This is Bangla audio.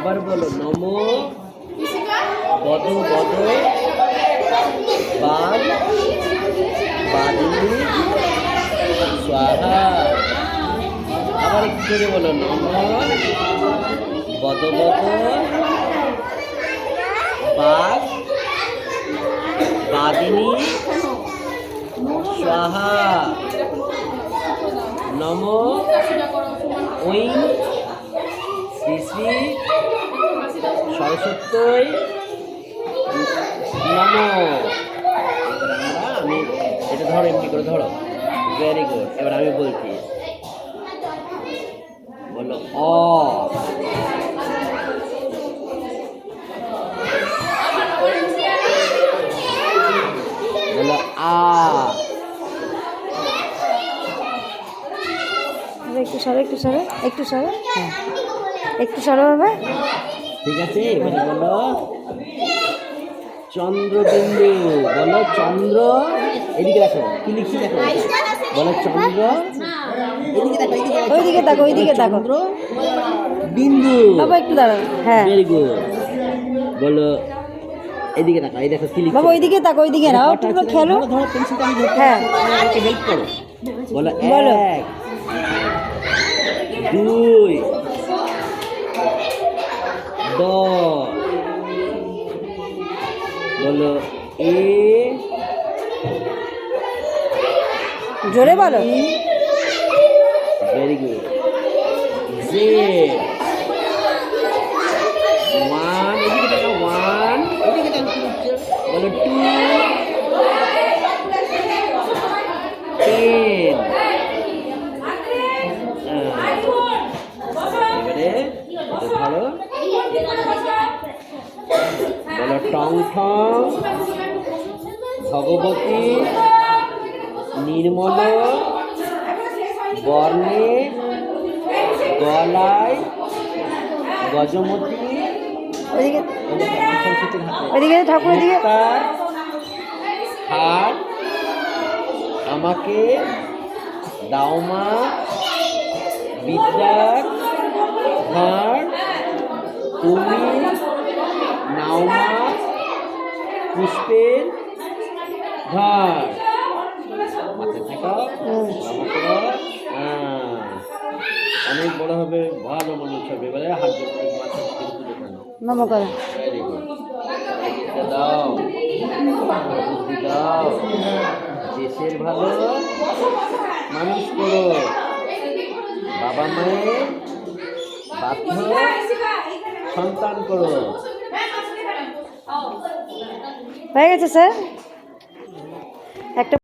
আবার বলো নমো বদ বদ বাদ বাদিনী স্বাহা। আবার একটু করে বলো নমো বদ বদ বাদ বাদিনী স্বাহা। নমো ঐং শ্রী শ্রী সরস্বত্যই নমো। আমি এটা ধরো, এমনি করে ধরো। Very good. এবার আমি বলছি, বলো অ, বলো আ, একটু সরো একটু সরো একটু সরো, হ্যাঁ একটু সরো হবে। ঠিক আছে। এবারে বলো চন্দ্রবিন্দু। বলো চন্দ্র, এদিকে দেখো কি লিখছি দেখো, বলো চন্দ্র, ওইদিকে তাকো ওইদিকে তাকো। চন্দ্র বিন্দু। বাবা একটু দাঁড়াও, হ্যাঁ ভেরি গুড। বলো এদিকে তাকাও, এই দেখো কি লিখছি। বাবা ওইদিকে তাকো, ওইদিকে নাও, তোমরা খেলো। ধরো পেন্সিলটা আমি ধরতে, হ্যাঁ আমাকে হেল্প করো। বলো বলো। 1 2 10। বলো এ, জোরে বলো। Very good. জেড 1, এদিকে তাকাও 1, এদিকে তাকাও কি লিখছো। বলো 2 10। এবারে এটা ধরো, বলো টং ঠং ভগবতী নির্মল বর্ণে গলায় গজমতী। ওইদিকে ওইদিকে ঠাকুর ওইদিকে। তার হার আমাকে দাও মা বিদ্যার হার তুমি নাও মা পুষ্পের ধার। মাথায় থাকাও, অনেক বড় হবে, ভালো মানুষ হবে। এবারে হাত ধরে মাথা থেকে তুলে টানো। নমো করো। Very good. দাও বুদ্ধি দাও, দেশের ভালো মানুষ করো, বাবা মায়ের বাধ্য সন্তান করো। হয়ে গেছে স্যার একটা।